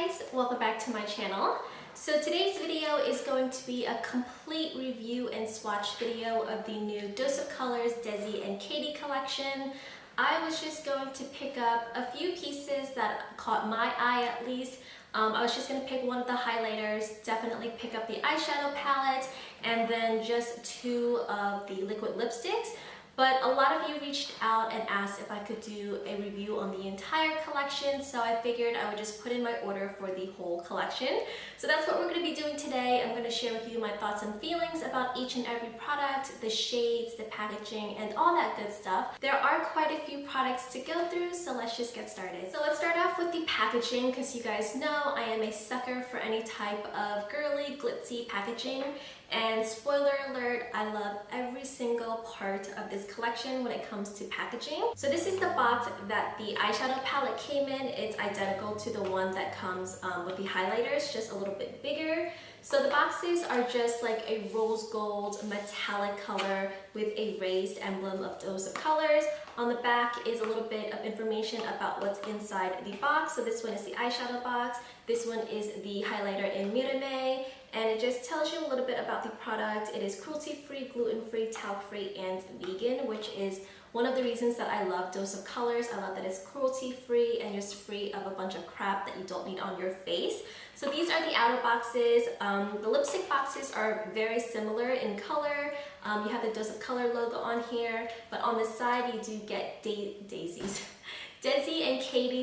guys, welcome back to my channel. So today's video is going to be a complete review and swatch video of the new Dose of Colors DESIXKATY collection. I was just going to pick up a few pieces that caught my eye at least. I was just going to pick one of the highlighters, definitely pick up the eyeshadow palette, and then just two of the liquid lipsticks. But a lot of you reached out and asked if I could do a review on the entire collection, so I figured I would just put in my order for the whole collection. So that's what we're going to be doing today. I'm going to share with you my thoughts and feelings about each and every product, the shades, the packaging, and all that good stuff. There are quite a few products to go through, so let's just get started. So let's start off with the packaging, because you guys know I am a sucker for any type of girly, glitzy packaging. And spoiler alert, I love every single part of this collection when it comes to packaging. So this is the box that the eyeshadow palette came in. It's identical to the one that comes with the highlighters, just a little bit bigger. So the boxes are just like a rose gold metallic color with a raised emblem of Dose of Colors. On the back is a little bit of information about what's inside the box. So this one is the eyeshadow box. This one is the highlighter in Mirame. And it just tells you a little bit about the product. It is cruelty-free, gluten-free, talc-free, and vegan, which is one of the reasons that I love Dose of Colors. I love that it's cruelty-free and just free of a bunch of crap that you don't need on your face. So these are the outer boxes. The lipstick boxes are very similar in color. You have the Dose of Color logo on here, but on the side you do get DESIXKATY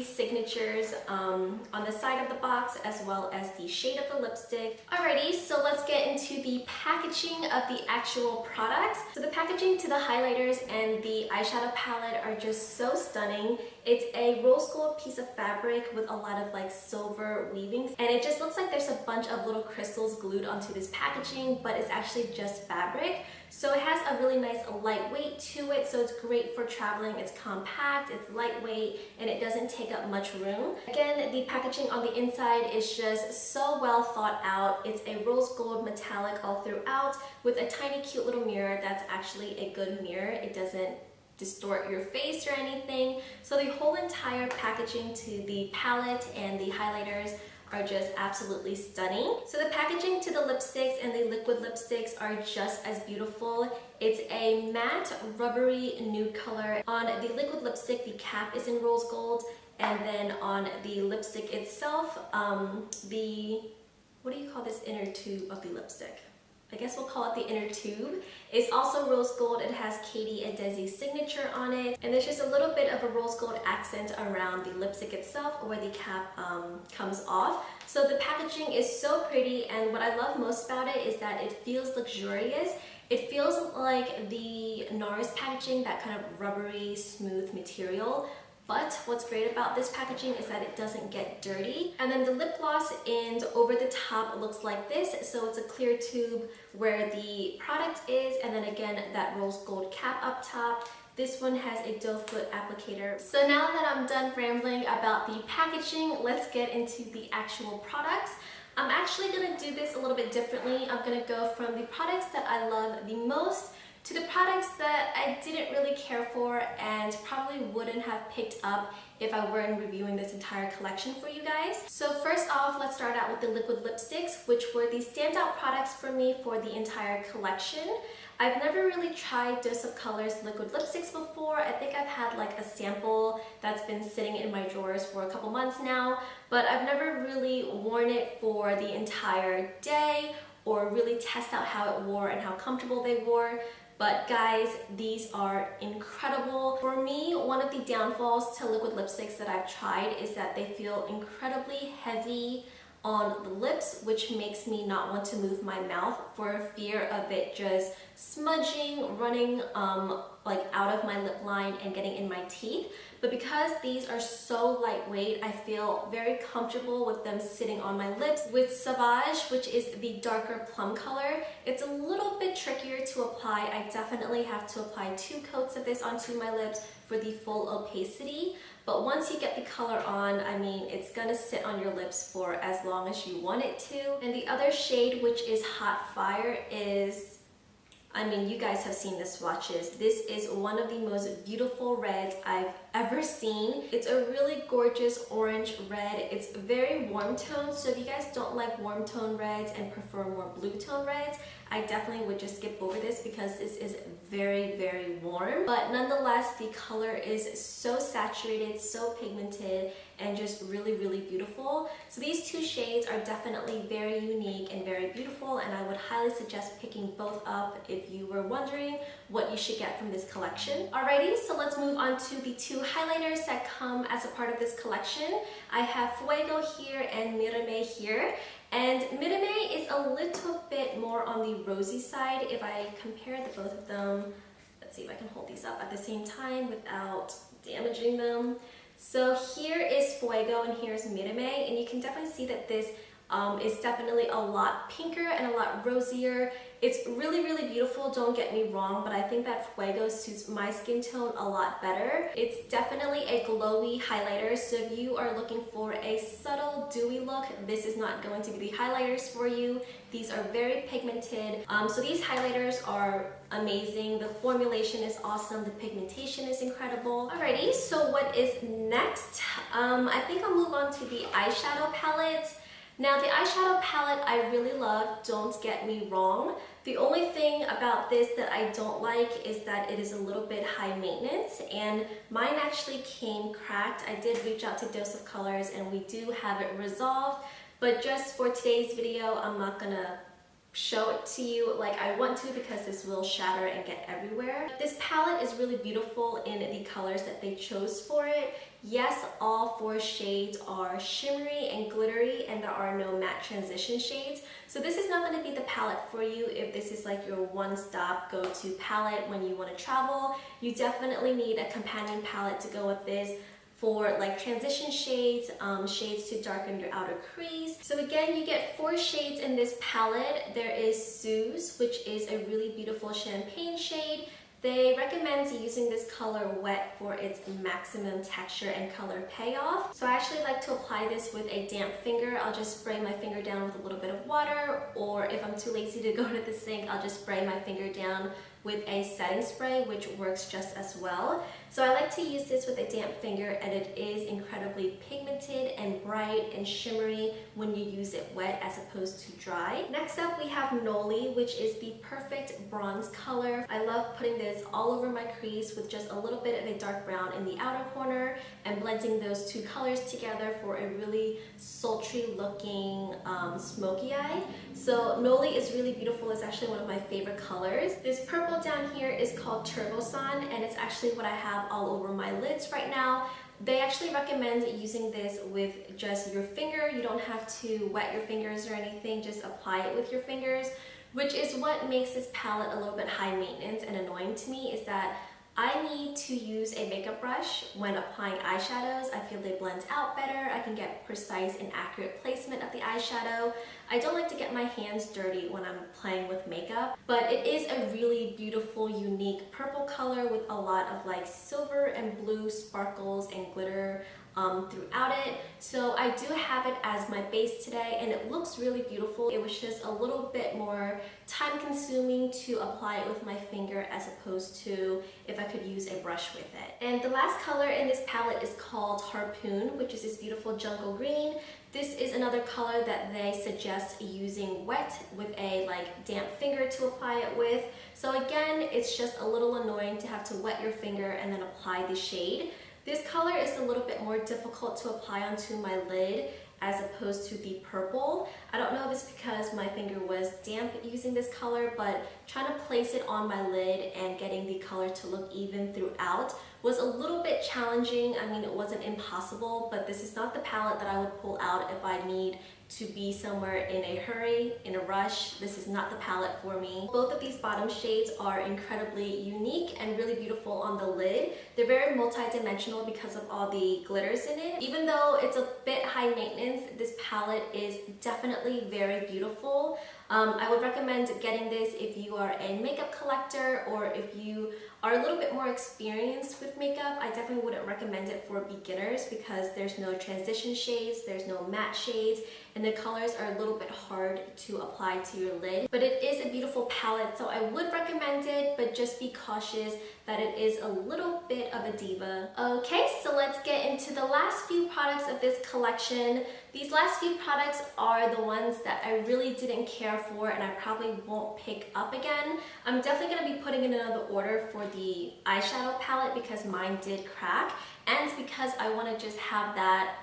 signatures on the side of the box, as well as the shade of the lipstick. Alrighty, so let's get into the packaging of the actual products. So the packaging to the highlighters and the eyeshadow palette are just so stunning. It's a rose gold piece of fabric with a lot of like silver weaving, and it just looks like there's a bunch of little crystals glued onto this packaging, but it's actually just fabric. So it has a really nice lightweight to it, so it's great for traveling. It's compact, it's lightweight, and it doesn't take up much room. Again, the packaging on the inside is just so well thought out. It's a rose gold metallic all throughout with a tiny cute little mirror that's actually a good mirror. It doesn't distort your face or anything. So the whole entire packaging to the palette and the highlighters are just absolutely stunning. So the packaging to the lipsticks and the liquid lipsticks are just as beautiful. It's a matte rubbery nude color. On the liquid lipstick, the cap is in rose gold, and then on the lipstick itself, what do you call this inner tube of the lipstick? I guess we'll call it the inner tube. It's also rose gold. It has Katie and Desi signature on it. And there's just a little bit of a rose gold accent around the lipstick itself where the cap comes off. So the packaging is so pretty, and what I love most about it is that it feels luxurious. It feels like the NARS packaging, that kind of rubbery, smooth material. But what's great about this packaging is that it doesn't get dirty. And then the lip gloss and over the top looks like this. So it's a clear tube where the product is, and then again that rose gold cap up top. This one has a doe foot applicator. So now that I'm done rambling about the packaging, let's get into the actual products. I'm actually gonna do this a little bit differently. I'm gonna go from the products that I love the most to the products that I didn't really care for and probably wouldn't have picked up if I weren't reviewing this entire collection for you guys. So first off, let's start out with the liquid lipsticks, which were the standout products for me for the entire collection. I've never really tried Dose of Colors liquid lipsticks before. I think I've had like a sample that's been sitting in my drawers for a couple months now, but I've never really worn it for the entire day or really test out how it wore and how comfortable they wore. But guys, these are incredible. For me, one of the downfalls to liquid lipsticks that I've tried is that they feel incredibly heavy on the lips, which makes me not want to move my mouth for fear of it just smudging, running like out of my lip line and getting in my teeth. But because these are so lightweight, I feel very comfortable with them sitting on my lips. With Sauvage, which is the darker plum color, it's a little bit trickier to apply. I definitely have to apply 2 coats of this onto my lips for the full opacity. But once you get the color on, I mean, it's gonna sit on your lips for as long as you want it to. And the other shade, which is Hot Fire, is, I mean, you guys have seen the swatches. This is one of the most beautiful reds I've ever seen. It's a really gorgeous orange red. It's very warm toned, so if you guys don't like warm tone reds and prefer more blue tone reds, I definitely would just skip over this because this is very, very warm. But nonetheless, the color is so saturated, so pigmented, and just really, really beautiful. So these two shades are definitely very unique and very beautiful, and I would highly suggest picking both up if you were wondering what you should get from this collection. Alrighty, so let's move on to the two highlighters that come as a part of this collection. I have Fuego here and Mirame here. And Mirame is a little bit more on the rosy side. If I compare the both of them, let's see if I can hold these up at the same time without damaging them. So here is Fuego and here's Mirame, and you can definitely see that this is definitely a lot pinker and a lot rosier. It's really, really beautiful, don't get me wrong, but I think that Fuego suits my skin tone a lot better. It's definitely a glowy highlighter, so if you are looking for a subtle, dewy look, this is not going to be the highlighters for you. These are very pigmented. So these highlighters are amazing. The formulation is awesome. The pigmentation is incredible. Alrighty, so what is next? I think I'll move on to the eyeshadow palette. Now the eyeshadow palette I really love, don't get me wrong. The only thing about this that I don't like is that it is a little bit high maintenance, and mine actually came cracked. I did reach out to Dose of Colors and we do have it resolved, but just for today's video, I'm not gonna show it to you like I want to because this will shatter and get everywhere. This palette is really beautiful in the colors that they chose for it. Yes, all 4 shades are shimmery and glittery, and there are no matte transition shades. So this is not going to be the palette for you if this is like your one-stop go-to palette when you want to travel. You definitely need a companion palette to go with this for like transition shades, shades to darken your outer crease. So again, you get 4 shades in this palette. There is Suze, which is a really beautiful champagne shade. They recommend using this color wet for its maximum texture and color payoff. So I actually like to apply this with a damp finger. I'll just spray my finger down with a little bit of water, or if I'm too lazy to go to the sink, I'll just spray my finger down with a setting spray, which works just as well. So I like to use this with a damp finger, and it is incredibly pigmented and bright and shimmery when you use it wet as opposed to dry. Next up we have Noli, which is the perfect bronze color. I love putting this all over my crease with just a little bit of a dark brown in the outer corner and blending those 2 colors together for a really sultry looking smoky eye. So Noli is really beautiful. It's actually one of my favorite colors. This purple down here is called Turbo Sun, and it's actually what I have all over my lids right now. They actually recommend using this with just your finger. You don't have to wet your fingers or anything, just apply it with your fingers, which is what makes this palette a little bit high maintenance and annoying to me, is that I need to use a makeup brush when applying eyeshadows. I feel they blend out better. I can get precise and accurate placement of the eyeshadow. I don't like to get my hands dirty when I'm playing with makeup, but it is a really beautiful, unique purple color with a lot of like silver and blue sparkles and glitter throughout it. So I do have it as my base today, and it looks really beautiful. It was just a little bit more time consuming to apply it with my finger as opposed to if I could use a brush with it. And the last color in this palette is called Harpoon, which is this beautiful jungle green. This is another color that they suggest using wet with a like damp finger to apply it with. So again, it's just a little annoying to have to wet your finger and then apply the shade. This color is a little bit more difficult to apply onto my lid as opposed to the purple. I don't know if it's because my finger was damp using this color, but trying to place it on my lid and getting the color to look even throughout was a little bit challenging. I mean, it wasn't impossible, but this is not the palette that I would pull out if I need to be somewhere in a hurry, in a rush. This is not the palette for me. Both of these bottom shades are incredibly unique and really beautiful on the lid. They're very multi-dimensional because of all the glitters in it. Even though it's a bit high maintenance, this palette is definitely very beautiful. I would recommend getting this if you are a makeup collector or if you are a little bit more experienced with makeup. I definitely wouldn't recommend it for beginners because there's no transition shades, there's no matte shades, and the colors are a little bit hard to apply to your lid. But it is a beautiful palette, so I would recommend it, but just be cautious that it is a little bit of a diva. Okay, so let's get into the last few products of this collection. These last few products are the ones that I really didn't care for and I probably won't pick up again. I'm definitely going to be putting in another order for the eyeshadow palette because mine did crack, and because I want to just have that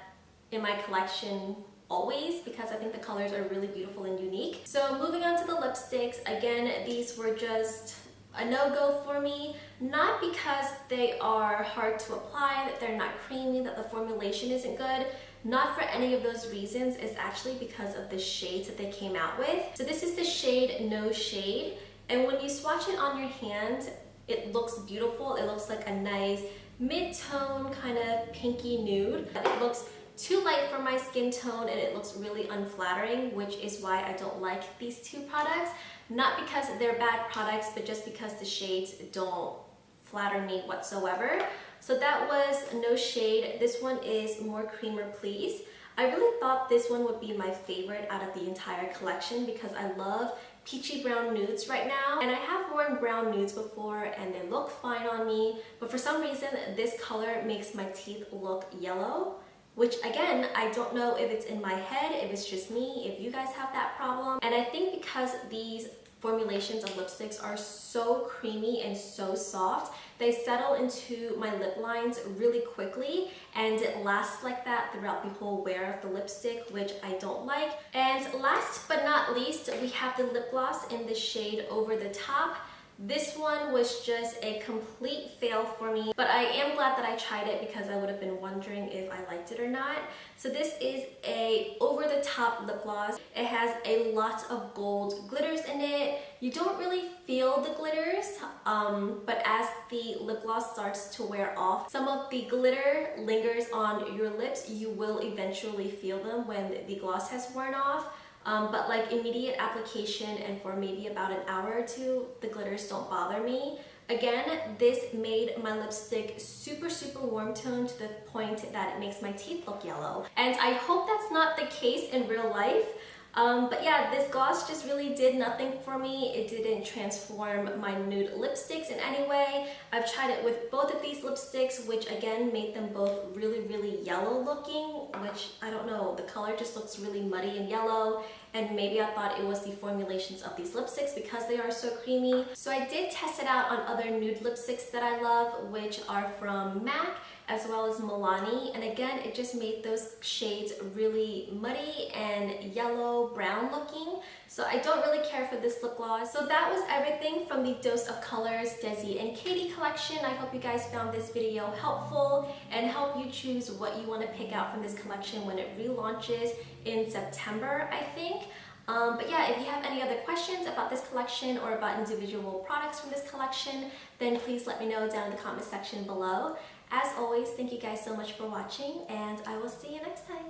in my collection always because I think the colors are really beautiful and unique. So moving on to the lipsticks, again, these were just a no-go for me, not because they are hard to apply, that they're not creamy, that the formulation isn't good. Not for any of those reasons. It's actually because of the shades that they came out with. So this is the shade No Shade, and when you swatch it on your hand, it looks beautiful. It looks like a nice mid-tone kind of pinky nude. It looks too light for my skin tone and it looks really unflattering, which is why I don't like these two products. Not because they're bad products, but just because the shades don't flatter me whatsoever. So that was No Shade. This one is More Creamer Please. I really thought this one would be my favorite out of the entire collection because I love peachy brown nudes right now, and I have worn brown nudes before and they look fine on me, but for some reason this color makes my teeth look yellow, which again, I don't know if it's in my head, if it's just me, if you guys have that problem. And I think because these formulations of lipsticks are so creamy and so soft, they settle into my lip lines really quickly and it lasts like that throughout the whole wear of the lipstick, which I don't like. And last but not least, we have the lip gloss in the shade Over the Top. This one was just a complete fail for me, but I am glad that I tried it because I would have been wondering if I liked it or not. So this is a over-the-top lip gloss. It has a lot of gold glitters in it. You don't really feel the glitters, but as the lip gloss starts to wear off, some of the glitter lingers on your lips. You will eventually feel them when the gloss has worn off. But like immediate application and for maybe about an hour or two, the glitters don't bother me. Again, this made my lipstick super warm toned to the point that it makes my teeth look yellow. And I hope that's not the case in real life. But yeah, this gloss just really did nothing for me. It didn't transform my nude lipsticks in any way. I've tried it with both of these lipsticks, which again made them both really yellow looking, which I don't know, the color just looks really muddy and yellow. And maybe I thought it was the formulations of these lipsticks because they are so creamy. So I did test it out on other nude lipsticks that I love, which are from MAC as well as Milani, and again it just made those shades really muddy and yellow brown looking, so I don't really care for this lip gloss. So that was everything from the Dose of Colors Desi and Katy collection. I hope you guys found this video helpful and help you choose what you want to pick out from this collection when it relaunches in September, I think. But yeah, if you have any other questions about this collection or about individual products from this collection, then please let me know down in the comment section below. As always, thank you guys so much for watching, and I will see you next time.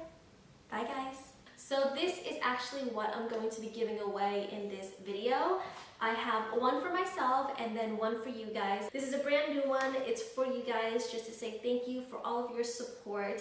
Bye guys. So this is actually what I'm going to be giving away in this video. I have one for myself and then one for you guys. This is a brand new one. It's for you guys just to say thank you for all of your support